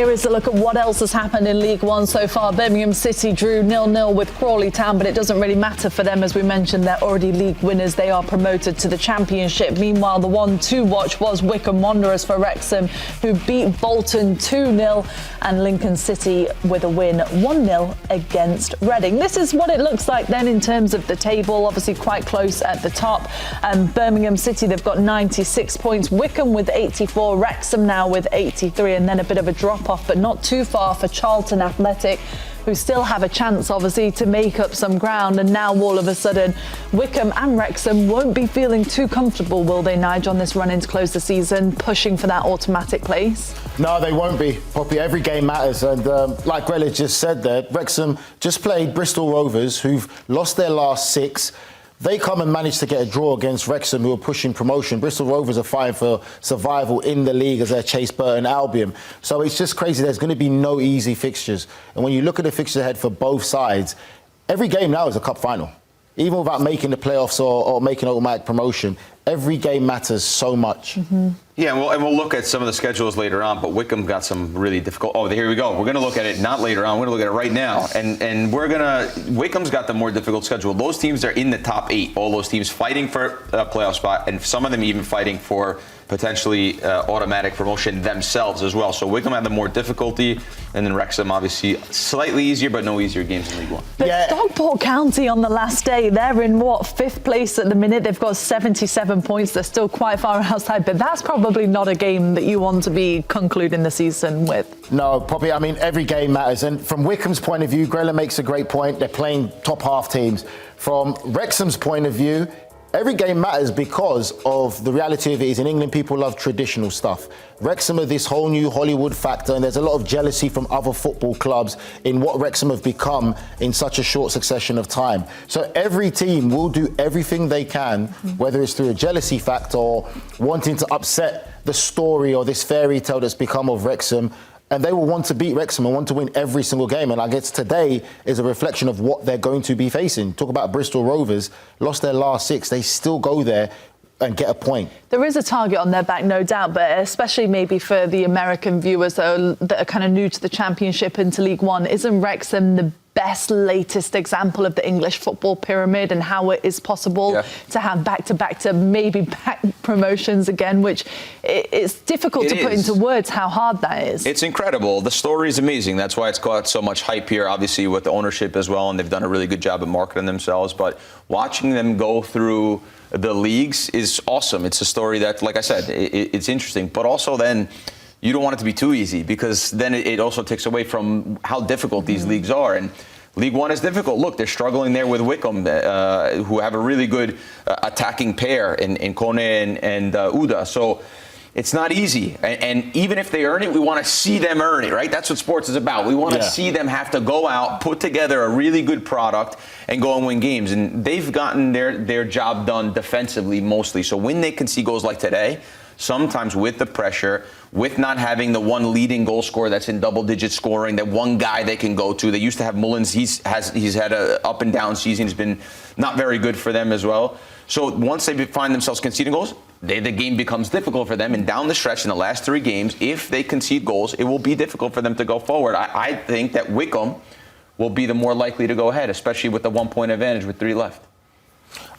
here is a look at what else has happened in League One so far. Birmingham City drew 0-0 with Crawley Town, but it doesn't really matter for them. As we mentioned, they're already league winners. They are promoted to the Championship. Meanwhile, the one to watch was Wycombe Wanderers for Wrexham, who beat Bolton 2-0, and Lincoln City with a win 1-0 against Reading. This is what it looks like then in terms of the table, obviously quite close at the top. Birmingham City, they've got 96 points. Wycombe with 84, Wrexham now with 83, and then a bit of a drop-off, but not too far for Charlton Athletic, who still have a chance, obviously, to make up some ground. And now, all of a sudden, Wycombe and Wrexham won't be feeling too comfortable, will they, Nigel, on this run in to close the season, pushing for that automatic place? No, they won't be, Poppy. Every game matters. And like Grella just said there, Wrexham just played Bristol Rovers, who've lost their last 6. They come and manage to get a draw against Wrexham, who are pushing promotion. Bristol Rovers are fighting for survival in the league as their Chase Burton Albion. So it's just crazy. There's going to be no easy fixtures. And when you look at the fixtures ahead for both sides, every game now is a cup final. Even without making the playoffs or making automatic promotion, every game matters so much. Mm-hmm. Yeah, and we'll look at some of the schedules later on, but Wycombe got some really difficult... Oh, here we go. We're going to look at it not later on. We're going to look at it right now. And we're going to... Wycombe's got the more difficult schedule. Those teams are in the top 8. All those teams fighting for a playoff spot, and some of them even fighting for potentially automatic promotion themselves as well. So Wycombe had the more difficulty, and then Wrexham obviously slightly easier, but no easier games in League One. But yeah. Stockport County on the last day, they're in, 5th place at the minute. They've got 77 points. They're still quite far outside, but that's probably not a game that you want to be concluding the season with. No, Poppy, I mean, every game matters. And from Wycombe's point of view, Grella makes a great point. They're playing top half teams. From Wrexham's point of view, every game matters because of the reality of it is in England, people love traditional stuff. Wrexham are this whole new Hollywood factor, and there's a lot of jealousy from other football clubs in what Wrexham have become in such a short succession of time. So every team will do everything they can, whether it's through a jealousy factor or wanting to upset the story or this fairy tale that's become of Wrexham. And they will want to beat Wrexham and want to win every single game. And I guess today is a reflection of what they're going to be facing. Talk about Bristol Rovers, lost their last 6. They still go there and get a point. There is a target on their back, no doubt, but especially maybe for the American viewers that are kind of new to the Championship and to League One, isn't Wrexham the best latest example of the English football pyramid and how it is possible to have back-to-back to maybe back promotions again, which it's difficult to put into words how hard that is. It's incredible. The story is amazing. That's why it's got so much hype here, obviously, with the ownership as well, and they've done a really good job at marketing themselves. But watching them go through the leagues is awesome. It's a story that, like I said, it's interesting, but also then you don't want it to be too easy, because then it also takes away from how difficult these leagues are. And League One is difficult. Look, they're struggling there with Wycombe, who have a really good attacking pair in Kone and Uda. So it's not easy. And even if they earn it, we want to see them earn it, right? That's what sports is about. We want to see them have to go out, put together a really good product, and go and win games. And they've gotten their job done defensively mostly. So when they can see goals like today, sometimes with the pressure, with not having the one leading goal scorer that's in double-digit scoring, that one guy they can go to. They used to have Mullins. He's had a up and down season. He's been not very good for them as well. So once they find themselves conceding goals, the game becomes difficult for them. And down the stretch in the last 3 games, if they concede goals, it will be difficult for them to go forward. I think that Wycombe will be the more likely to go ahead, especially with the 1-point advantage with 3 left.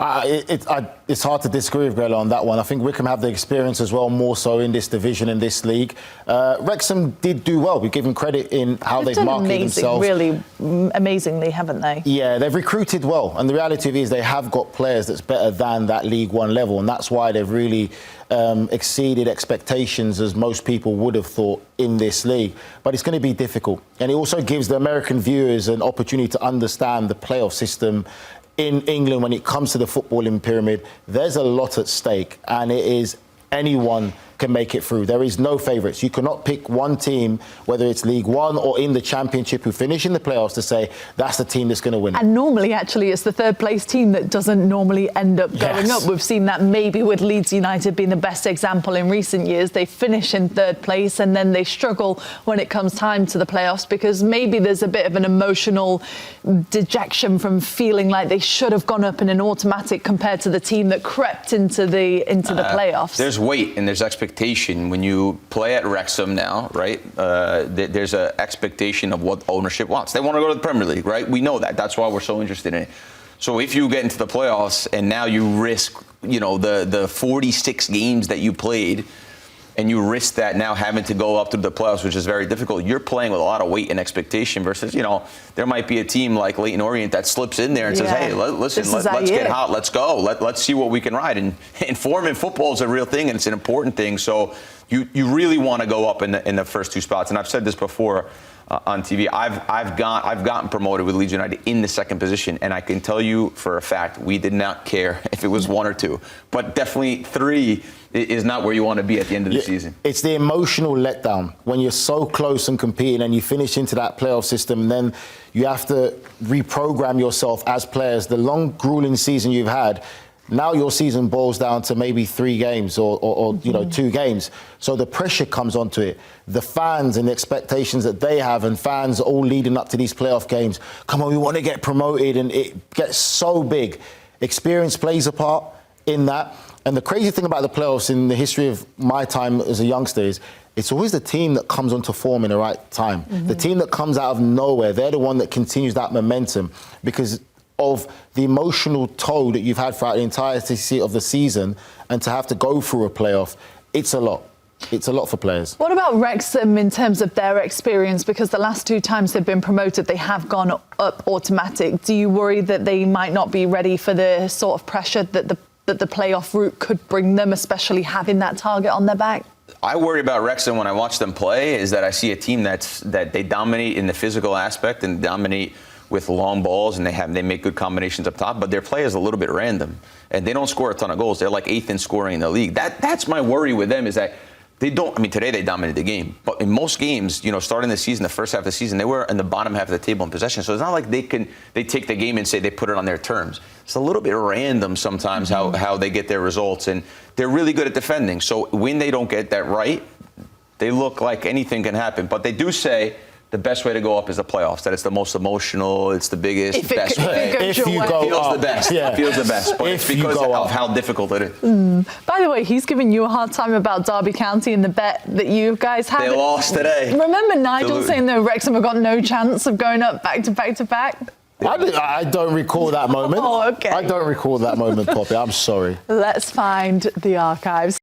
It's hard to disagree with Grella on that one. I think Wycombe have the experience as well, more so in this division, in this league. Wrexham did do well. We give them credit in how they've marketed themselves. Really amazingly, haven't they? Yeah, they've recruited well. And the reality of it is they have got players that's better than that League One level. And that's why they've really exceeded expectations, as most people would have thought, in this league. But it's going to be difficult. And it also gives the American viewers an opportunity to understand the playoff system in England when it comes to the footballing pyramid. There's a lot at stake, and it is anyone can make it through. There is no favourites. You cannot pick one team, whether it's League One or in the Championship, who finish in the playoffs to say that's the team that's going to win. And normally, actually, it's the third place team that doesn't normally end up going up. We've seen that maybe with Leeds United being the best example in recent years. They finish in third place and then they struggle when it comes time to the playoffs, because maybe there's a bit of an emotional dejection from feeling like they should have gone up in an automatic compared to the team that crept into the playoffs. There's weight and there's expectations expectation when you play at Wrexham now, right? There's an expectation of what ownership wants. They want to go to the Premier League, right? We know that. That's why we're so interested in it. So if you get into the playoffs and now you risk, the 46 games that you played, and you risk that now having to go up to the playoffs, which is very difficult, you're playing with a lot of weight and expectation versus, there might be a team like Leyton Orient that slips in there and says, hey, let's get hot, let's go, let's see what we can ride. And form in football is a real thing, and it's an important thing. So you really want to go up in the first two spots. And I've said this before on TV. I've gotten promoted with Leeds United in the second position, and I can tell you for a fact we did not care if it was 1 or 2, but definitely 3 is not where you want to be at the end of the season. It's the emotional letdown when you're so close and competing and you finish into that playoff system, and then you have to reprogram yourself as players. The long, grueling season you've had, now your season boils down to maybe 3 games or 2 games. So the pressure comes onto it. The fans and the expectations that they have, and fans all leading up to these playoff games. Come on, we want to get promoted, and it gets so big. Experience plays a part in that. And the crazy thing about the playoffs in the history of my time as a youngster is it's always the team that comes onto form in the right time. Mm-hmm. The team that comes out of nowhere, they're the one that continues that momentum because of the emotional toll that you've had throughout the entirety of the season, and to have to go through a playoff, it's a lot. It's a lot for players. What about Wrexham in terms of their experience? Because the last 2 times they've been promoted, they have gone up automatic. Do you worry that they might not be ready for the sort of pressure that the playoff route could bring them, especially having that target on their back? I worry about Wrexham when I watch them play is that I see a team that they dominate in the physical aspect and dominate with long balls, and they make good combinations up top, but their play is a little bit random, and they don't score a ton of goals. They're like 8th in scoring in the league. That's my worry with them, is that they don't. I mean, today they dominated the game, but in most games, starting the season, the first half of the season, they were in the bottom half of the table in possession. So it's not like they take the game and say they put it on their terms. It's a little bit random sometimes how they get their results, and they're really good at defending. So when they don't get that right, they look like anything can happen. But they do say the best way to go up is the playoffs. That it's the most emotional, it's the biggest, best way. If you go feels up, the best. yeah. It feels the best. But it's because of how difficult it is. By the way, he's giving you a hard time about Derby County and the bet that you guys had. They lost today. Remember Nigel saying that Wrexham have got no chance of going up back to back to back? I don't recall that moment. Oh, okay. I don't recall that moment, Poppy. I'm sorry. Let's find the archives.